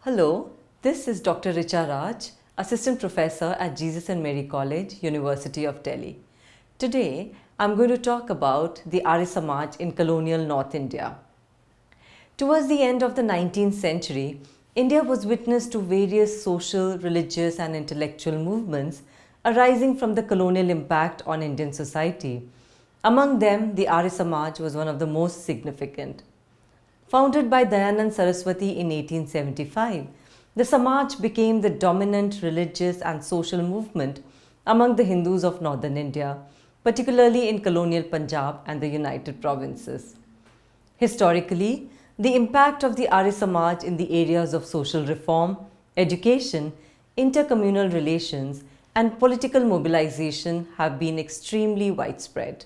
Hello, this is Dr. Richa Raj, Assistant Professor at Jesus and Mary College, University of Delhi. Today, I'm going to talk about the Arya Samaj in colonial North India. Towards the end of the 19th century, India was witness to various social, religious and intellectual movements arising from the colonial impact on Indian society. Among them, the Arya Samaj was one of the most significant. Founded by Dayanand Saraswati in 1875, the Samaj became the dominant religious and social movement among the Hindus of northern India, particularly in colonial Punjab and the United Provinces. Historically, the impact of the Arya Samaj in the areas of social reform, education, intercommunal relations, and political mobilization have been extremely widespread.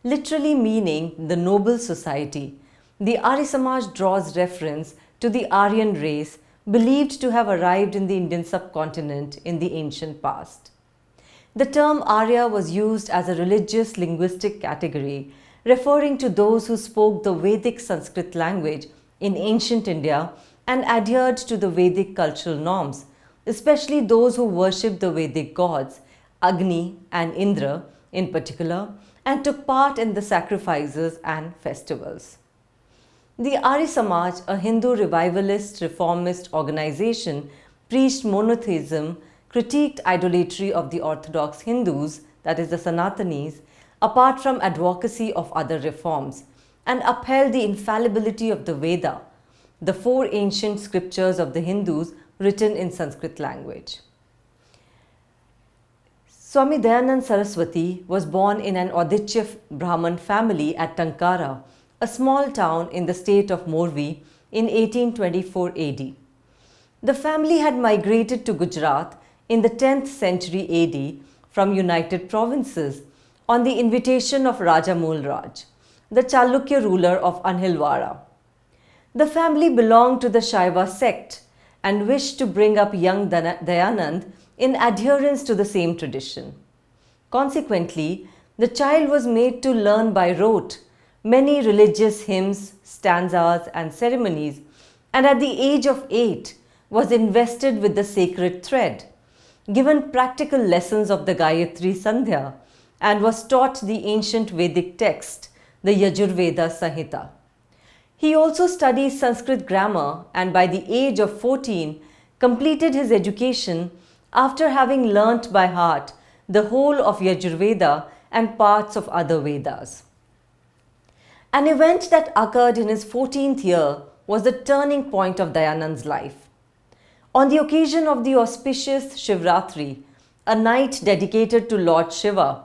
Literally meaning the noble society, the Arya Samaj draws reference to the Aryan race believed to have arrived in the Indian subcontinent in the ancient past. The term Arya was used as a religious linguistic category referring to those who spoke the Vedic Sanskrit language in ancient India and adhered to the Vedic cultural norms, especially those who worshipped the Vedic gods, Agni and Indra in particular, and took part in the sacrifices and festivals. The Arya Samaj, a Hindu revivalist reformist organization, preached monotheism, critiqued idolatry of the orthodox Hindus, that is the Sanatanis, apart from advocacy of other reforms, and upheld the infallibility of the Veda, the four ancient scriptures of the Hindus written in Sanskrit language. Swami Dayanand Saraswati was born in an Auditya Brahmin family at Tankara, a small town in the state of Morvi, in 1824 AD. The family had migrated to Gujarat in the 10th century AD from United Provinces on the invitation of Raja Mool Raj, the Chalukya ruler of Anhilwara. The family belonged to the Shaiva sect and wished to bring up young Dayanand in adherence to the same tradition. Consequently, the child was made to learn by rote many religious hymns, stanzas, and ceremonies, and at the age of 8 was invested with the sacred thread, given practical lessons of the Gayatri Sandhya, and was taught the ancient Vedic text, the Yajurveda Samhita. He also studied Sanskrit grammar and by the age of 14 completed his education after having learnt by heart the whole of Yajurveda and parts of other Vedas. An event that occurred in his 14th year was the turning point of Dayanand's life. On the occasion of the auspicious Shivratri, a night dedicated to Lord Shiva,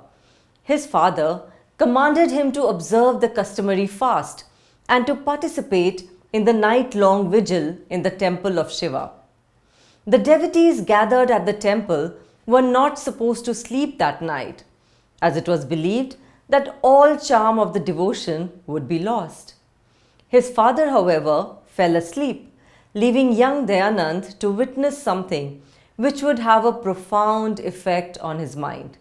his father commanded him to observe the customary fast and to participate in the night-long vigil in the temple of Shiva. The devotees gathered at the temple were not supposed to sleep that night, as it was believed that all charm of the devotion would be lost. His father, however, fell asleep, leaving young Dayanand to witness something which would have a profound effect on his mind.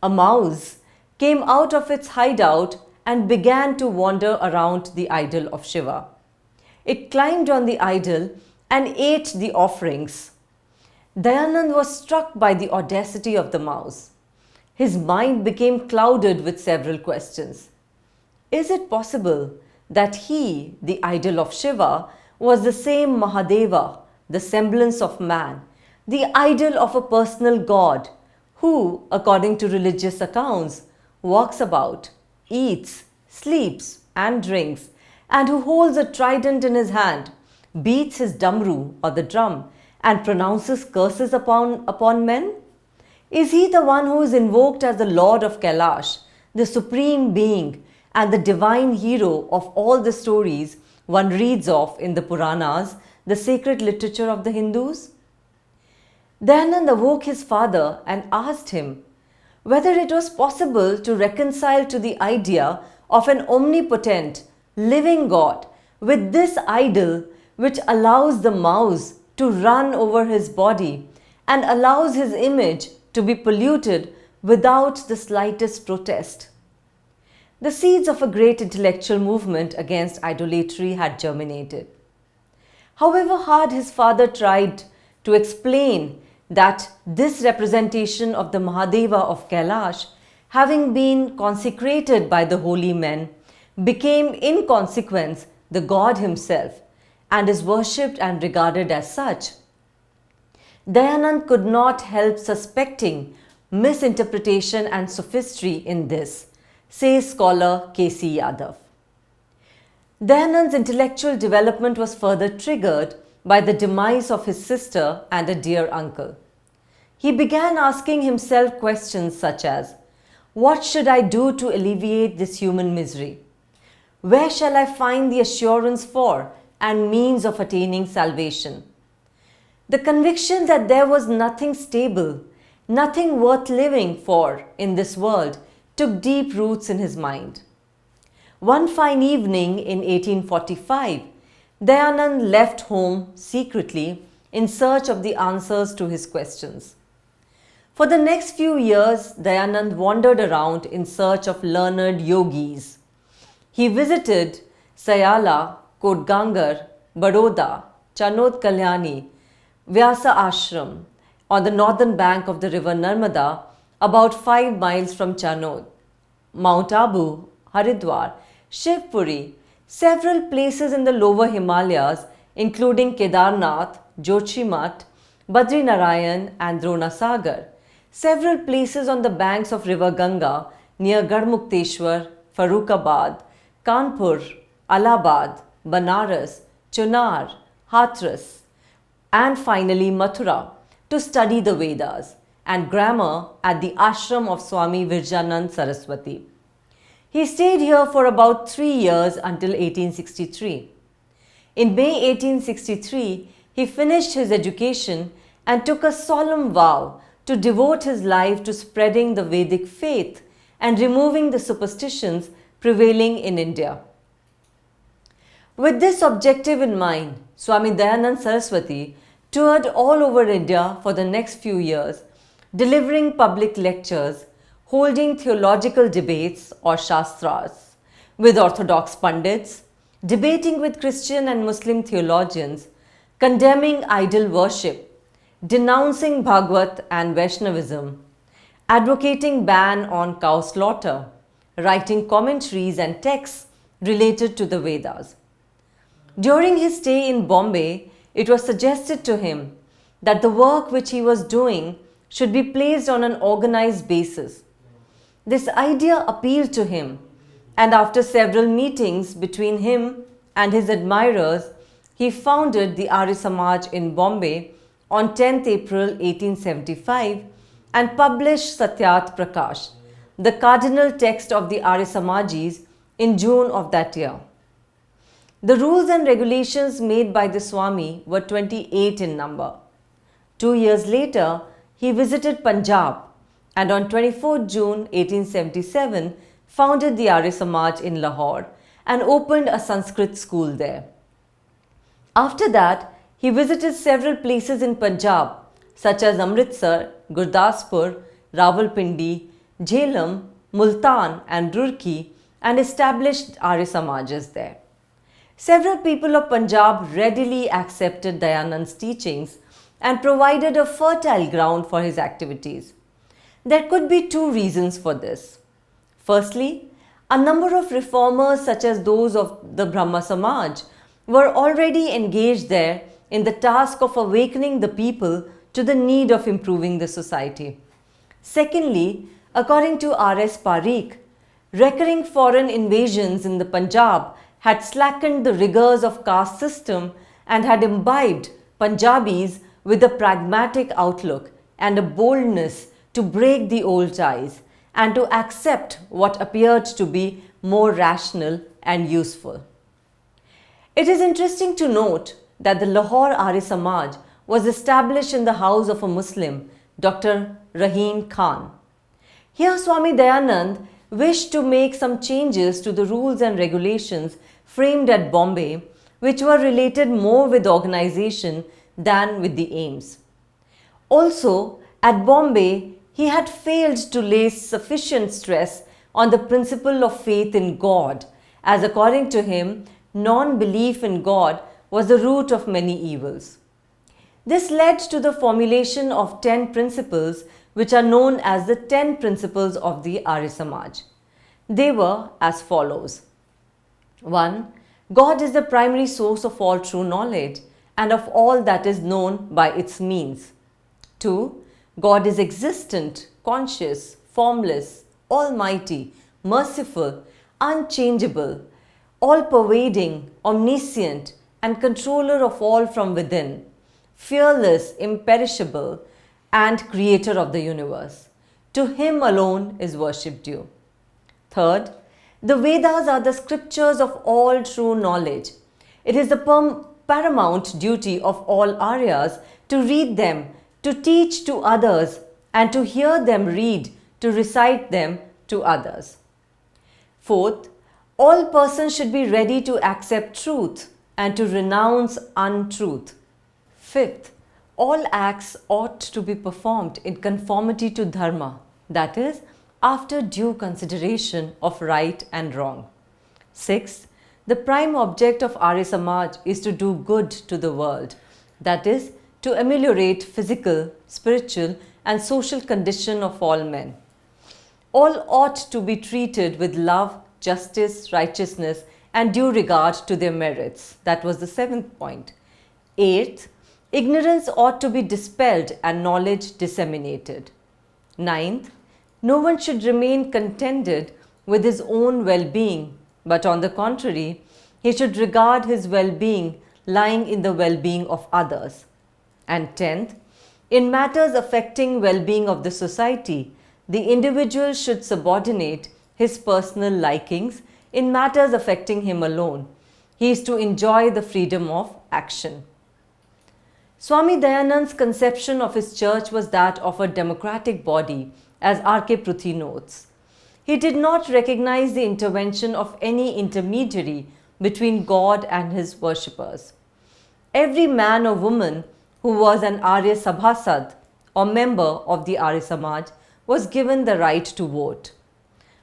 A mouse came out of its hideout and began to wander around the idol of Shiva. It climbed on the idol and ate the offerings. Dayanand was struck by the audacity of the mouse. His mind became clouded with several questions. Is it possible that he, the idol of Shiva, was the same Mahadeva, the semblance of man, the idol of a personal god, who, according to religious accounts, walks about, eats, sleeps, and drinks, and who holds a trident in his hand, beats his damru or the drum, and pronounces curses upon men? Is he the one who is invoked as the Lord of Kailash, the supreme being and the divine hero of all the stories one reads of in the Puranas, the sacred literature of the Hindus? Dayanand awoke his father and asked him whether it was possible to reconcile to the idea of an omnipotent, living God with this idol which allows the mouse to run over his body and allows his image to be polluted without the slightest protest. The seeds of a great intellectual movement against idolatry had germinated. However hard his father tried to explain that this representation of the Mahadeva of Kailash, having been consecrated by the holy men, became in consequence the god himself and is worshipped and regarded as such, Dayanand could not help suspecting misinterpretation and sophistry in this, says scholar K.C. Yadav. Dayanand's intellectual development was further triggered by the demise of his sister and a dear uncle. He began asking himself questions such as, what should I do to alleviate this human misery? Where shall I find the assurance for and means of attaining salvation? The conviction that there was nothing stable, nothing worth living for in this world took deep roots in his mind. One fine evening in 1845, Dayanand left home secretly in search of the answers to his questions. For the next few years, Dayanand wandered around in search of learned yogis. He visited Sayala, Kodgangar, Baroda, Chanod Kalyani, Vyasa Ashram on the northern bank of the river Narmada, about 5 miles from Chanod, Mount Abu, Haridwar, Shivpuri, several places in the lower Himalayas, including Kedarnath, Joshimath, Badrinarayan and Dronasagar, several places on the banks of river Ganga near Garmukteshwar, Farrukhabad, Kanpur, Allahabad, Banaras, Chunar, Hathras, and finally Mathura to study the Vedas and grammar at the ashram of Swami Dayanand Saraswati. He stayed here for about 3 years until 1863. In May 1863, he finished his education and took a solemn vow to devote his life to spreading the Vedic faith and removing the superstitions prevailing in India. With this objective in mind, Swami Dayanand Saraswati toured all over India for the next few years, delivering public lectures, holding theological debates or shastras with orthodox pundits, debating with Christian and Muslim theologians, condemning idol worship, denouncing Bhagavad and Vaishnavism, advocating ban on cow slaughter, writing commentaries and texts related to the Vedas. During his stay in Bombay, it was suggested to him that the work which he was doing should be placed on an organized basis. This idea appealed to him, and after several meetings between him and his admirers, he founded the Arya Samaj in Bombay on 10th April 1875 and published Satyat Prakash, the cardinal text of the Arya Samajis, in June of that year. The rules and regulations made by the Swami were 28 in number. 2 years later, he visited Punjab and on 24 June 1877 founded the Arya Samaj in Lahore and opened a Sanskrit school there. After that, he visited several places in Punjab such as Amritsar, Gurdaspur, Rawalpindi, Jhelum, Multan and Roorkee and established Arya Samajas there. Several people of Punjab readily accepted Dayanand's teachings and provided a fertile ground for his activities. There could be 2 reasons for this. Firstly, a number of reformers such as those of the Brahma Samaj were already engaged there in the task of awakening the people to the need of improving the society. Secondly, according to R.S. Parikh, recurring foreign invasions in the Punjab had slackened the rigors of caste system and had imbibed Punjabis with a pragmatic outlook and a boldness to break the old ties and to accept what appeared to be more rational and useful. It is interesting to note that the Lahore Arya Samaj was established in the house of a Muslim, Dr. Rahim Khan. Here Swami Dayanand wished to make some changes to the rules and regulations framed at Bombay, which were related more with organization than with the aims. Also, at Bombay, he had failed to lay sufficient stress on the principle of faith in God, as according to him, non-belief in God was the root of many evils. This led to the formulation of 10 principles which are known as the 10 principles of the Arya Samaj. They were as follows. 1. God is the primary source of all true knowledge and of all that is known by its means. 2. God is existent, conscious, formless, almighty, merciful, unchangeable, all-pervading, omniscient, and controller of all from within, fearless, imperishable, and creator of the universe. To him alone is worship due. Third, the Vedas are the scriptures of all true knowledge. It is the paramount duty of all Aryas to read them, to teach to others, and to hear them read, to recite them to others. Fourth, all persons should be ready to accept truth and to renounce untruth. Fifth, all acts ought to be performed in conformity to dharma, that is, after due consideration of right and wrong. Sixth, the prime object of Arya Samaj is to do good to the world, that is, to ameliorate physical, spiritual, and social condition of all men. All ought to be treated with love, justice, righteousness, and due regard to their merits. That was the 7th point. 8th, ignorance ought to be dispelled and knowledge disseminated. 9th, no one should remain contented with his own well-being, but on the contrary, he should regard his well-being lying in the well-being of others. And 10th, in matters affecting well-being of the society, the individual should subordinate his personal likings in matters affecting him alone. He is to enjoy the freedom of action. Swami Dayanand's conception of his church was that of a democratic body, as R.K. Pruthi notes. He did not recognize the intervention of any intermediary between God and his worshippers. Every man or woman who was an Arya Sabhasad or member of the Arya Samaj was given the right to vote.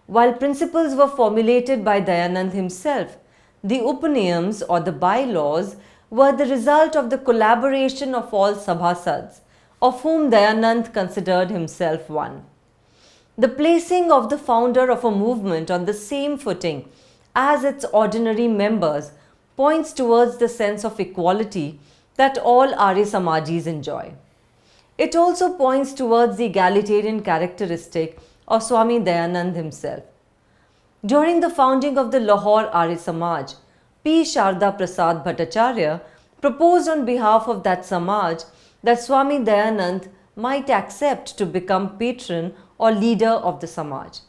While principles were formulated by Dayanand himself, the Upaniyams or the bylaws were the result of the collaboration of all Sabhasads, of whom Dayanand considered himself one. The placing of the founder of a movement on the same footing as its ordinary members points towards the sense of equality that all Arya Samajis enjoy. It also points towards the egalitarian characteristic of Swami Dayanand himself. During the founding of the Lahore Arya Samaj, P. Sharda Prasad Bhattacharya proposed on behalf of that Samaj that Swami Dayanand might accept to become patron or leader of the Samaj.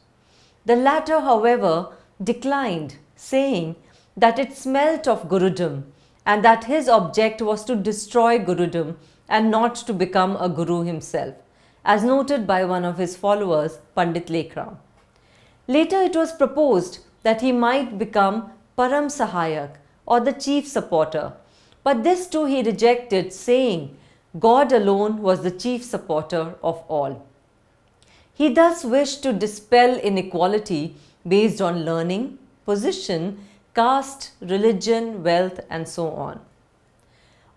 The latter, however, declined, saying that it smelt of Gurudom and that his object was to destroy Gurudom and not to become a Guru himself, as noted by one of his followers, Pandit Lekram. Later it was proposed that he might become Param Sahayak or the chief supporter, but this too he rejected, saying God alone was the chief supporter of all. He thus wished to dispel inequality based on learning, position, caste, religion, wealth, and so on.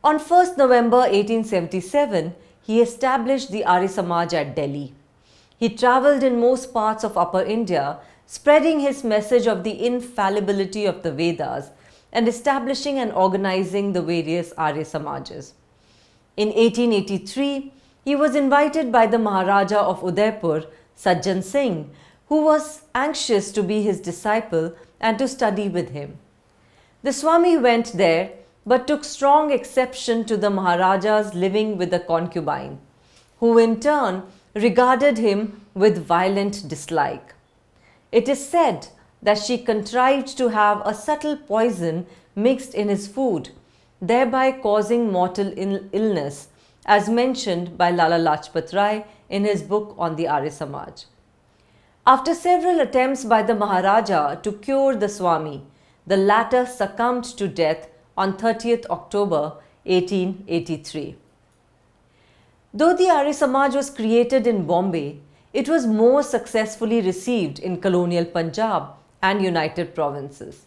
On 1st November 1877, he established the Arya Samaj at Delhi. He travelled in most parts of Upper India, spreading his message of the infallibility of the Vedas and establishing and organizing the various Arya Samajas. In 1883, he was invited by the Maharaja of Udaipur, Sajjan Singh, who was anxious to be his disciple and to study with him. The Swami went there but took strong exception to the Maharaja's living with a concubine, who in turn regarded him with violent dislike. It is said that she contrived to have a subtle poison mixed in his food, thereby causing mortal illness, as mentioned by Lala Lajpat Rai in his book on the Arya Samaj. After several attempts by the Maharaja to cure the Swami, the latter succumbed to death on 30th October 1883. Though the Arya Samaj was created in Bombay, it was more successfully received in colonial Punjab and United Provinces.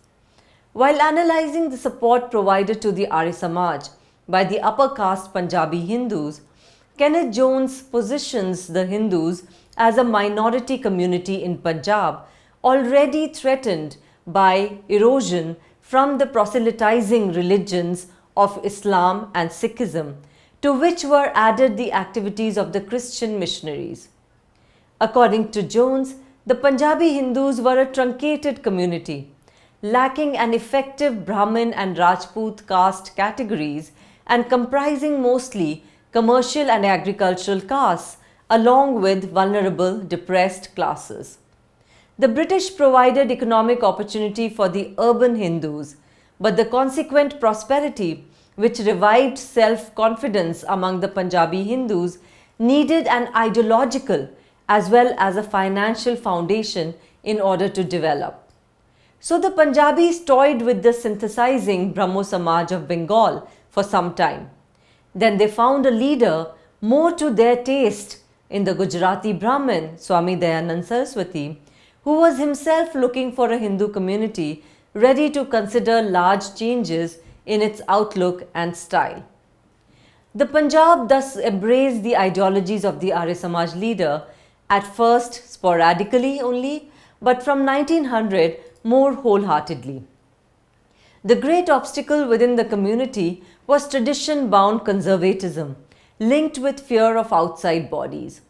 While analyzing the support provided to the Arya Samaj by the upper caste Punjabi Hindus, Kenneth Jones positions the Hindus as a minority community in Punjab, already threatened by erosion from the proselytizing religions of Islam and Sikhism, to which were added the activities of the Christian missionaries. According to Jones, the Punjabi Hindus were a truncated community, lacking an effective Brahmin and Rajput caste categories and comprising mostly commercial and agricultural castes, along with vulnerable, depressed classes. The British provided economic opportunity for the urban Hindus, but the consequent prosperity, which revived self-confidence among the Punjabi Hindus, needed an ideological as well as a financial foundation in order to develop. So the Punjabis toyed with the synthesizing Brahmo Samaj of Bengal for some time. Then they found a leader more to their taste in the Gujarati Brahmin, Swami Dayanand Saraswati, who was himself looking for a Hindu community ready to consider large changes in its outlook and style. The Punjab thus embraced the ideologies of the Arya Samaj leader, at first sporadically only, but from 1900 more wholeheartedly. The great obstacle within the community was tradition-bound conservatism, linked with fear of outside bodies.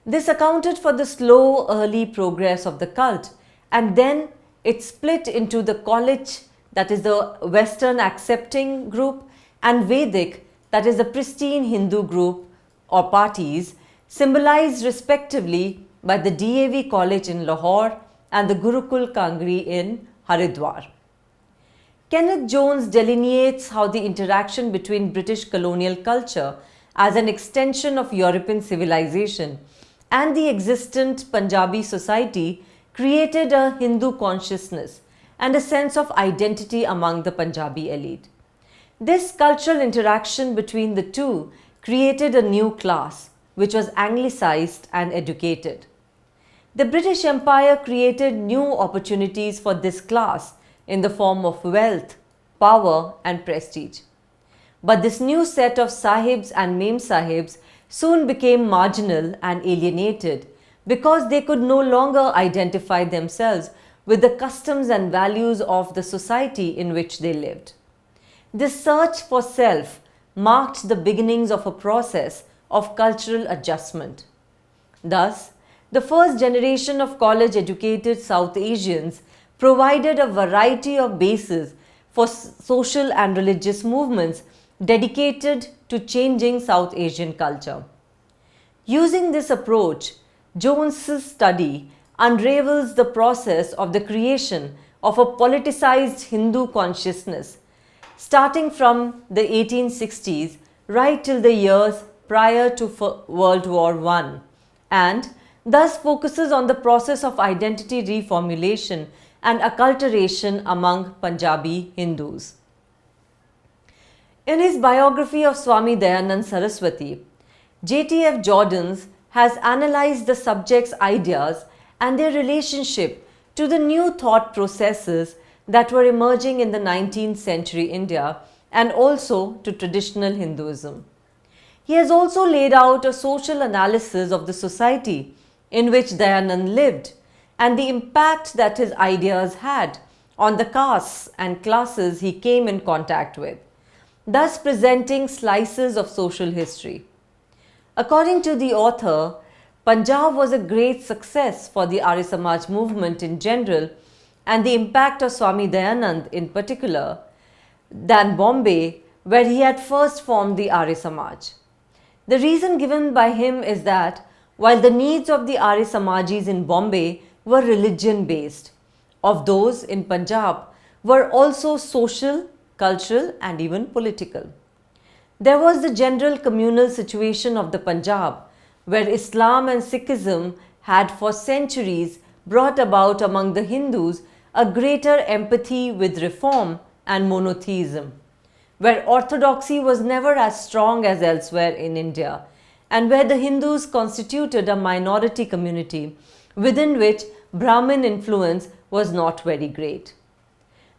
This accounted for the slow early progress of the cult, and then it split into the college, that is the Western accepting group, and Vedic, that is the pristine Hindu group or parties, symbolized respectively by the DAV College in Lahore and the Gurukul Kangri in Haridwar. Kenneth Jones delineates how the interaction between British colonial culture as an extension of European civilization and the existent Punjabi society created a Hindu consciousness and a sense of identity among the Punjabi elite. This cultural interaction between the two created a new class, which was anglicized and educated. The British Empire created new opportunities for this class in the form of wealth, power and prestige. But this new set of sahibs and mem sahibs soon became marginal and alienated because they could no longer identify themselves with the customs and values of the society in which they lived. This search for self marked the beginnings of a process of cultural adjustment. Thus, the first generation of college-educated South Asians provided a variety of bases for social and religious movements dedicated to changing South Asian culture. Using this approach, Jones's study unravels the process of the creation of a politicized Hindu consciousness, starting from the 1860s right till the years prior to World War I, and thus focuses on the process of identity reformulation and acculturation among Punjabi Hindus. In his biography of Swami Dayanand Saraswati, J.T.F. Jordans has analyzed the subject's ideas and their relationship to the new thought processes that were emerging in the 19th century India and also to traditional Hinduism. He has also laid out a social analysis of the society in which Dayanand lived and the impact that his ideas had on the castes and classes he came in contact with, thus presenting slices of social history. According to the author, Punjab was a great success for the Arya Samaj movement in general and the impact of Swami Dayanand in particular than Bombay, where he had first formed the Arya Samaj. The reason given by him is that while the needs of the Arya Samajis in Bombay were religion-based, of those in Punjab were also social, cultural and even political. There was the general communal situation of the Punjab, where Islam and Sikhism had for centuries brought about among the Hindus a greater empathy with reform and monotheism, where orthodoxy was never as strong as elsewhere in India, and where the Hindus constituted a minority community within which Brahmin influence was not very great.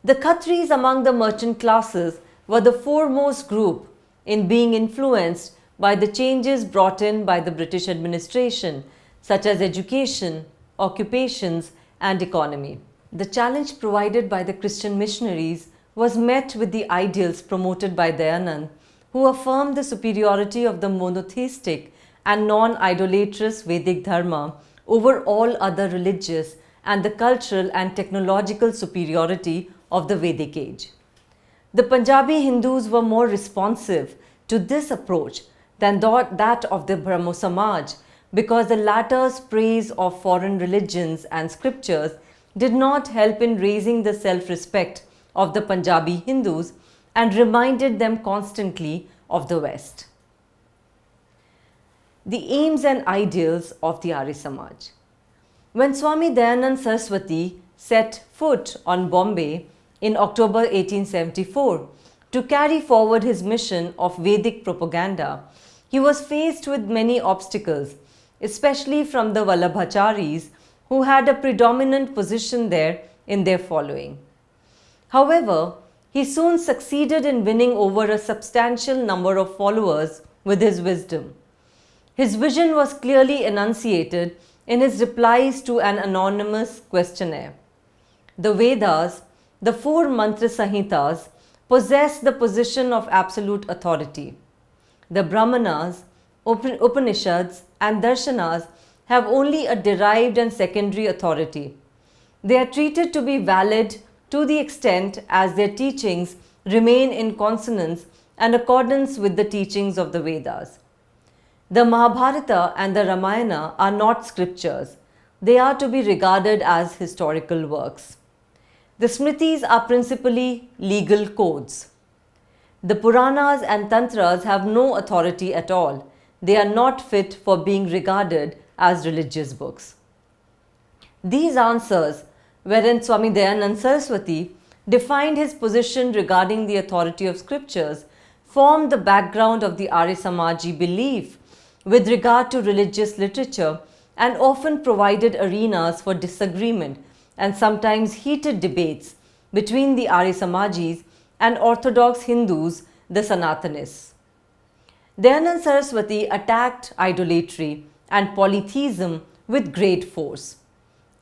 The Khatris among the merchant classes were the foremost group in being influenced by the changes brought in by the British administration, such as education, occupations, and economy. The challenge provided by the Christian missionaries was met with the ideals promoted by Dayanand, who affirmed the superiority of the monotheistic and non-idolatrous Vedic Dharma over all other religious and the cultural and technological superiority of the Vedic age. The Punjabi Hindus were more responsive to this approach than that of the Brahmo Samaj, because the latter's praise of foreign religions and scriptures did not help in raising the self-respect of the Punjabi Hindus and reminded them constantly of the West. The aims and ideals of the Arya Samaj. When Swami Dayanand Saraswati set foot on Bombay in October 1874 to carry forward his mission of Vedic propaganda, he was faced with many obstacles, especially from the Vallabhacharis, who had a predominant position there in their following. However, he soon succeeded in winning over a substantial number of followers with his wisdom. His vision was clearly enunciated in his replies to an anonymous questionnaire. The Vedas, the four mantra Sanhitas, possess the position of absolute authority. The Brahmanas, Upanishads, and Darshanas have only a derived and secondary authority. They are treated to be valid to the extent as their teachings remain in consonance and accordance with the teachings of the Vedas. The Mahabharata and the Ramayana are not scriptures. They are to be regarded as historical works. The Smritis are principally legal codes. The Puranas and Tantras have no authority at all. They are not fit for being regarded as religious books. These answers, wherein Swami Dayanand Saraswati defined his position regarding the authority of scriptures, formed the background of the Arya Samaji belief with regard to religious literature and often provided arenas for disagreement and sometimes heated debates between the Arya Samajis and Orthodox Hindus, the Sanatanists. Dayanand Saraswati attacked idolatry and polytheism with great force.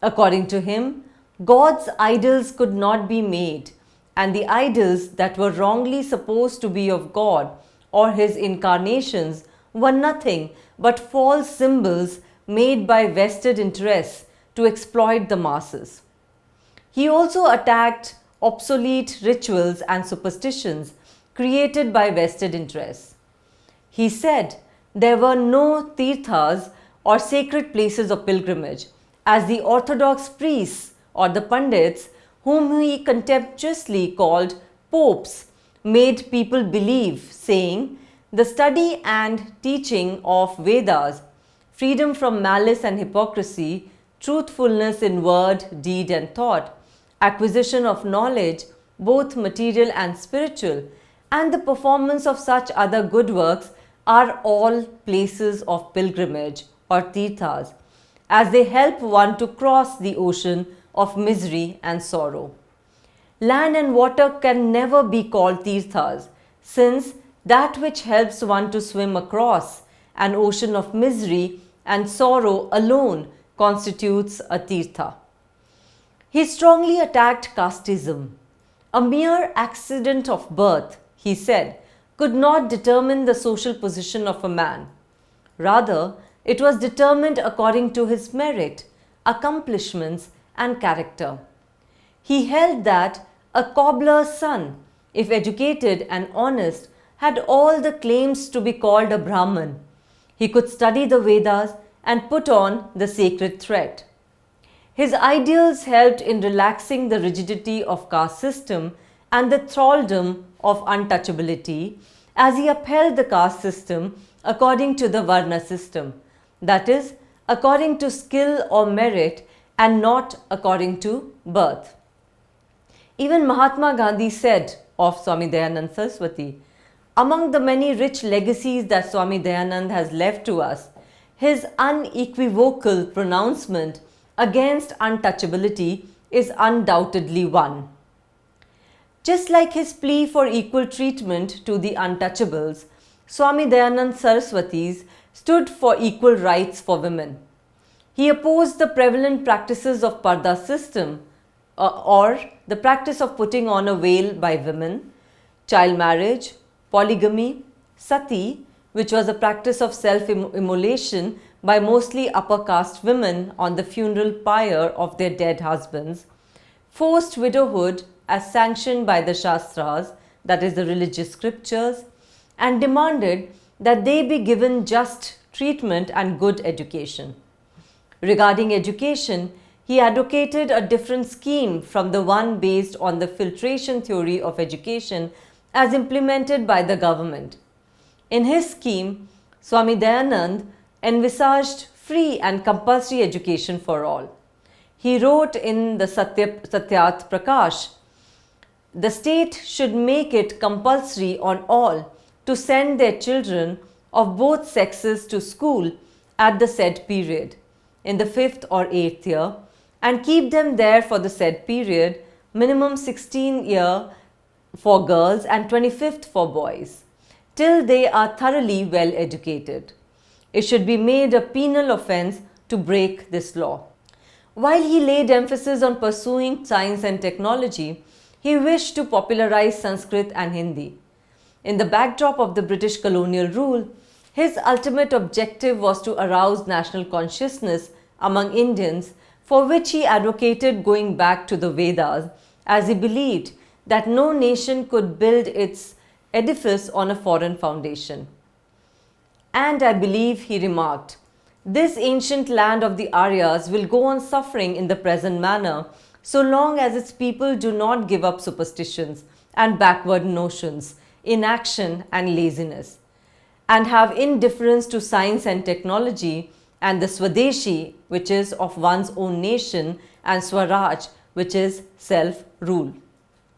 According to him, God's idols could not be made, and the idols that were wrongly supposed to be of God or his incarnations were nothing but false symbols made by vested interests to exploit the masses. He also attacked obsolete rituals and superstitions created by vested interests. He said there were no tirthas or sacred places of pilgrimage, as the orthodox priests or the pandits, whom he contemptuously called popes, made people believe, saying, the study and teaching of Vedas, freedom from malice and hypocrisy, truthfulness in word, deed and thought, acquisition of knowledge, both material and spiritual, and the performance of such other good works are all places of pilgrimage or tirthas, as they help one to cross the ocean of misery and sorrow. Land and water can never be called tirthas, since that which helps one to swim across an ocean of misery and sorrow alone constitutes a tirtha. He strongly attacked casteism. A mere accident of birth, he said, could not determine the social position of a man. Rather, it was determined according to his merit, accomplishments, and character. He held that a cobbler's son, if educated and honest, had all the claims to be called a Brahman. He could study the Vedas and put on the sacred thread. His ideals helped in relaxing the rigidity of caste system and the thraldom of untouchability, as he upheld the caste system according to the Varna system, that is, according to skill or merit and not according to birth. Even Mahatma Gandhi said of Swami Dayanand Saraswati, among the many rich legacies that Swami Dayanand has left to us, his unequivocal pronouncement against untouchability is undoubtedly one. Just like his plea for equal treatment to the untouchables, Swami Dayanand Saraswati stood for equal rights for women. He opposed the prevalent practices of Parda system or the practice of putting on a veil by women, child marriage, polygamy, sati, which was a practice of self-immolation by mostly upper caste women on the funeral pyre of their dead husbands, forced widowhood as sanctioned by the Shastras, that is the religious scriptures, and demanded that they be given just treatment and good education. Regarding education, he advocated a different scheme from the one based on the filtration theory of education as implemented by the government. In his scheme, Swami Dayanand envisaged free and compulsory education for all. He wrote in the Satyat Prakash, the state should make it compulsory on all to send their children of both sexes to school at the said period, in the 5th or 8th year, and keep them there for the said period, minimum 16 year for girls and 25th for boys, till they are thoroughly well educated. It should be made a penal offence to break this law. While he laid emphasis on pursuing science and technology, he wished to popularize Sanskrit and Hindi. In the backdrop of the British colonial rule, his ultimate objective was to arouse national consciousness among Indians, for which he advocated going back to the Vedas, as he believed that no nation could build its edifice on a foreign foundation. And I believe, he remarked, this ancient land of the Aryas will go on suffering in the present manner so long as its people do not give up superstitions and backward notions, inaction and laziness, and have indifference to science and technology, and the Swadeshi, which is of one's own nation, and Swaraj, which is self-rule.